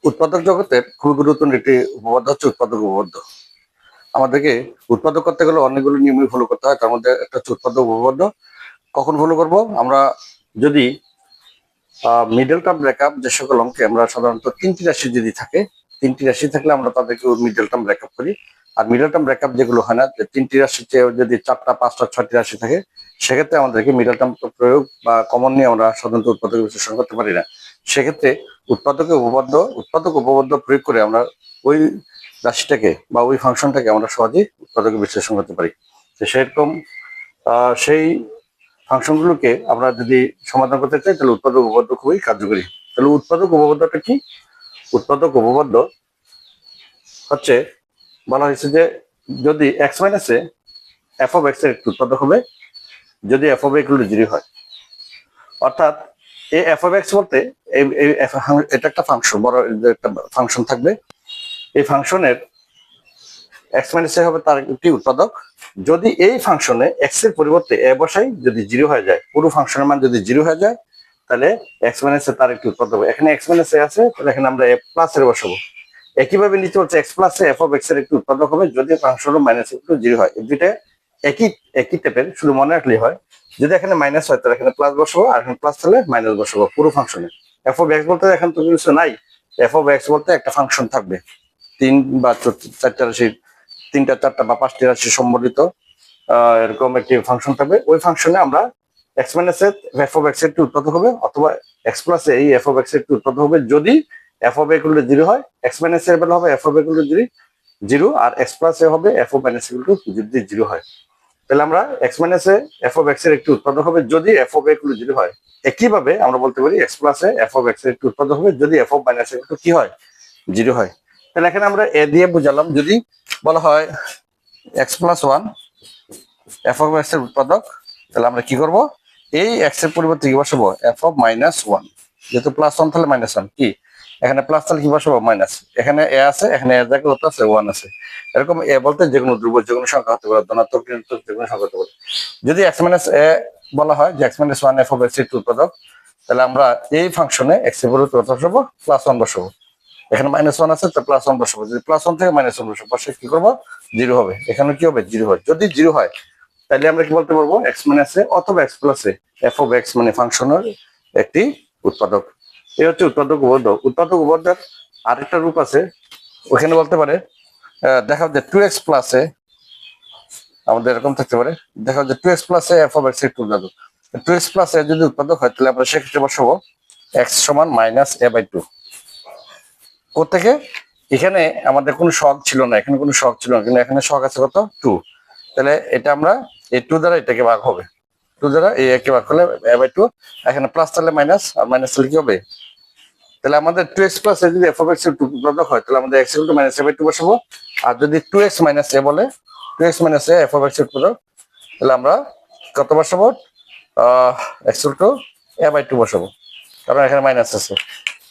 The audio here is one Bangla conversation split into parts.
উৎপাদক জগতের খুবই গুরুত্বপূর্ণ একটি উপপাদ্য হচ্ছে উৎপাদক উপপাদ্য। আমাদেরকে উৎপাদক করতে গেলে অনেকগুলো নিয়মই ফলো করতে হয়। তার মধ্যে একটা হচ্ছে উৎপাদক উপপাদ্য। কখন ফলো করব? আমরা যদি মিডল টার্ম ব্রেকআপ, যে সকল অঙ্কে আমরা সাধারণত তিনটি রাশি যদি থাকে, তিনটি রাশি থাকলে আমরা তাদেরকে মিডল টার্ম ব্রেকআপ করি। আর মিডল টার্ম ব্রেকআপ যেগুলো হয় না, যে তিনটি রাশির চেয়ে যদি 4টা 5টা 6টি রাশি থাকে, সেক্ষেত্রে আমাদেরকে মিডল টার্ম প্রয়োগ বা কমন নিয়ে আমরা সাধারণত উৎপাদক বিশ্লেষণ করতে পারি না। সেক্ষেত্রে উৎপাদক উপপাদ্য প্রয়োগ করে আমরা ওই রাশিটাকে বা ওই ফাংশনটাকে আমরা সহজেই উৎপাদক বিশ্লেষণ করতে পারি। তো সেরকম সেই ফাংশনগুলোকে আমরা যদি সমাধান করতে চাই, তাহলে উৎপাদক উপপাদ্য খুবই কার্যকরী। তাহলে উৎপাদক উপপাদ্যটা কি? উৎপাদক উপপাদ্য হচ্ছে, বলা হয়েছে যে যদি এক্স মাইনাসে এফ অফ এক্স এর একটি উৎপাদক হবে যদি এফ অফ এক্স 0 হয়। অর্থাৎ এই এফ অফ এক্স বলতে এটা একটা ফাংশন, বড় একটা ফাংশন থাকবে। এই ফাংশনের এক্স মাইনাস এ হবে তার একটি উৎপাদক। যদি এই ফাংশনে এক্স এর পরিবর্তে এ বসাই, যদি 0 হয়ে যায়, পুরো ফাংশনের মান যদি 0 হয়ে যায়, তাহলে এক্স মাইনাস এ তার একটি উৎপাদক হবে। এখানে এক্স মাইনাস এ আছে, তাহলে এখানে আমরা এ প্লাস এর বসাবো। একইভাবে নিচে হচ্ছে x plus A f of x এর একটি উৎপাদক হবে যদি ফাংশন মাইনাস ইকুয়াল টু 0 হয়। এই দুইটা একই টাইপের, শুধু মনে রাখলেই হয়। যদি এখানে মাইনাস হয় তাহলে এখানে প্লাস বসাবো, আর এখানে প্লাস তাহলে মাইনাস বসাবো পুরো ফাংশনে। এফ অফ এক্স বলতে এখন তো কিছু নাই, এফ অফ এক্স বলতে একটা ফাংশন থাকবে, 3 বা 4টা রাশির, 3টা 4টা বা 5টি রাশি সম্বলিত এরকম একটি ফাংশন থাকবে। ওই ফাংশনে আমরা x minus f of x এর একটি উৎপাদক হবে, অথবা এক্স প্লাস এই এফ অফ এক্স এর একটি উৎপাদক হবে যদি f of a equal to 0 হয়। এক্স মাইনাস এর বেলা হবে f of a equal to 0, আর এক্স প্লাস এ হবে f of minus equal to যদি 0 হয়। তাহলে আমরা x minus a f of x এর একটি উৎপাদক হবে যদি f of a equal to 0 হয়। একইভাবে আমরা বলতে পারি x plus A f of x এর একটি উৎপাদক হবে যদি f of minus equal two কি হয়, 0 হয়। তাহলে এখানে আমরা এ দিয়ে বুঝালাম, যদি বলা হয় x plus 1 F of x এর উৎপাদক, তাহলে আমরা কি করব? এই এক্স এর পরিবর্তে কি বসাবো? F of minus 1। যেহেতু প্লাস 1 তাহলে মাইনাস 1, কি এখানে প্লাস তাহলে কি বসাবো? মাইনাস। এখানে এ আছে, এখানে এর জায়গায় কত আছে? 1 আছে। এরকম এ বলতে যে কোনো ধ্রুব, যে কোনো সংখ্যা হতে পারে, ধনাত্মক ঋণাত্মক যে কোনো সংখ্যা হতে পারে। যদি এক্স মাইনাস এ বলা হয় যে x minus 1 F of x এর উৎপাদক, তাহলে আমরা এই ফাংশনে এক্স এর পরিবর্তে কত বসাবো? প্লাস 1 বসাবো। এখানে মাইনাস 1 আছে, তো প্লাস 1 বসাবো। যদি প্লাস 1 থেকে মাইনাস 1 বসাবো, পাশে কি করবো? 0 হবে। এখানে কি হবে? 0 হয়। যদি 0 হয় তাহলে আমরা কি বলতে পারবো? এক্স মাইনাস এ অথবা x plus A f of x মানে ফাংশনের একটি উৎপাদক। এই হচ্ছে উৎপাদক উপপাদ্য। উৎপাদক উপপাদ্যের আরেকটা রূপ আছে, ওখানে বলতে পারে দেখা যায় 2x প্লাস এ, আমাদের এরকম থাকতে পারে, দেখা যায় 2x plus A f of x একটি উৎপাদক। 2x প্লাস এ যদি উৎপাদক হয়, তাহলে আমরা সেক্ষেত্রে বসাবো এক্স সমান মাইনাস এ বাই 2। কোথেকে? এখানে আমাদের কোনো শখ ছিল না, এখানে কোনো শখ ছিল না, কিন্তু এখানে শখ আছে কত? 2। তাহলে এটা আমরা এই 2 দ্বারা এটাকে ভাগ হবে, 2 দ্বারা এই একে ভাগ করলে এ বাই 2। এখানে প্লাস তাহলে মাইনাস, আর মাইনাস তাহলে কি হবে? তাহলে আমাদের 2x প্লাস এ যদি এফ অফ এক্স এর উৎপাদক হয়, তাহলে আমাদের x equal to minus a by 2 বসাবো। আর যদি 2x মাইনাস এ বলে, 2x minus a f of x এর উৎপাদক, তাহলে আমরা কত বসাবো? X equal to a by 2 বসাবো, কারণ এখানে মাইনাস আছে।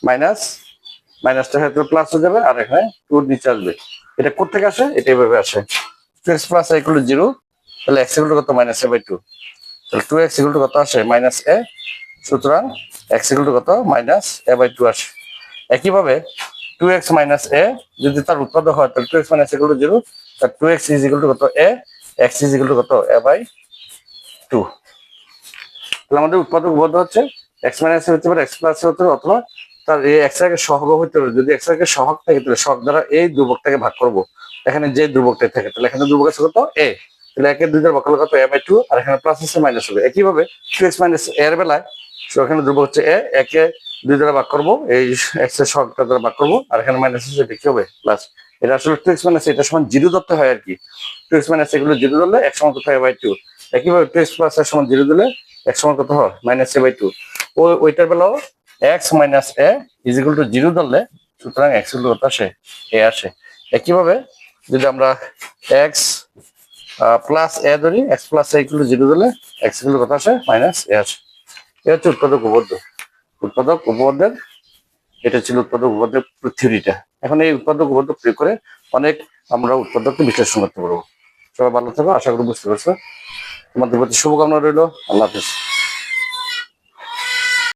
মাইনাস মাইনাসটা হয়তো প্লাস হয়ে যাবে, আর এখানে 2 নিচে আসবে। এটা কোথেকে আসে? এটা এইভাবে আসে। 2x plus A equal to 0, তাহলে এক্স ইকুয়াল টু কত? Minus a by 2। তাহলে 2x ইকুয়াল টু কত আসে? Minus a. সুতরাং এক্স ইকুয়াল টু কত? মাইনাস এ বাই 2 আসে। একইভাবে 2x মাইনাস এ যদি তার উৎপাদক হয়, তাহলে 2x মাইনাস ইকুয়াল টু 0, তাহলে 2x ইজ ইকুয়াল টু কত? এ। এক্স ইজ ইকুয়াল টু কত? এ বাই 2। তাহলে আমাদের উৎপাদক উপপাদ্য হচ্ছে এক্স মাইনাস এ হতে পারে, এক্স প্লাস এ হতে পারে, অথবা তার এই এক্স এর সহগ হতে পারে। যদি এক্স এর সহগ থাকে, তাহলে সহগ দ্বারা এই ধ্রুবকটাকে ভাগ করবো। এখানে যে ধ্রুবকটাই থাকে, তাহলে এখানে ধ্রুবক আছে কত? এ। তাহলে একে 2 দ্বারা ভাগ করলে কত? এ বাই 2, আর এখানে প্লাস আছে মাইনাস হবে। একইভাবে 2x মাইনাস এর বেলায় এখানে ধ্রুবক হচ্ছে এ, একে 2 দ্বারা ভাগ করবো, এই এক্স এর সহগটা দ্বারা ভাগ করবো, আর এখানে মাইনাস আছে, এটা কি হবে? প্লাস। এটা আসলে 2x মাইনাস এটা সমান 0 ধরতে হয় আর কি। 2x মাইনাস এগুলো 0 ধরলে এক সমান কত হয়? বাই 2। একইভাবে 2x প্লাস এর সমান 0 দিলে এক সমান কত হয়? Minus a by 2। ওইটার বেলাও x minus a is equal to 0 ধরলে, সুতরাং এক্স ইকুয়াল টু কত আসে? এ আসে। একইভাবে যদি আমরা এক্স প্লাস এ ধরি, x plus A equal to 0 ধরলে এক্স ইকুয়াল টু কত আসে? মাইনাস এ আসে। এটা হচ্ছে উৎপাদক উপপাদ্য। উৎপাদক উপপাদ্যের এটা ছিল উৎপাদক উপপাদ্যের থিওরিটা। এখন এই উৎপাদক উপপাদ্য প্রয়োগ করে অনেক আমরা উৎপাদককে বিশ্লেষণ করতে পারবো। সবাই ভালো থাকো, আশা করি বুঝতে পারছো। তোমাদের প্রতি শুভকামনা রইল। আল্লাহ হাফিজ।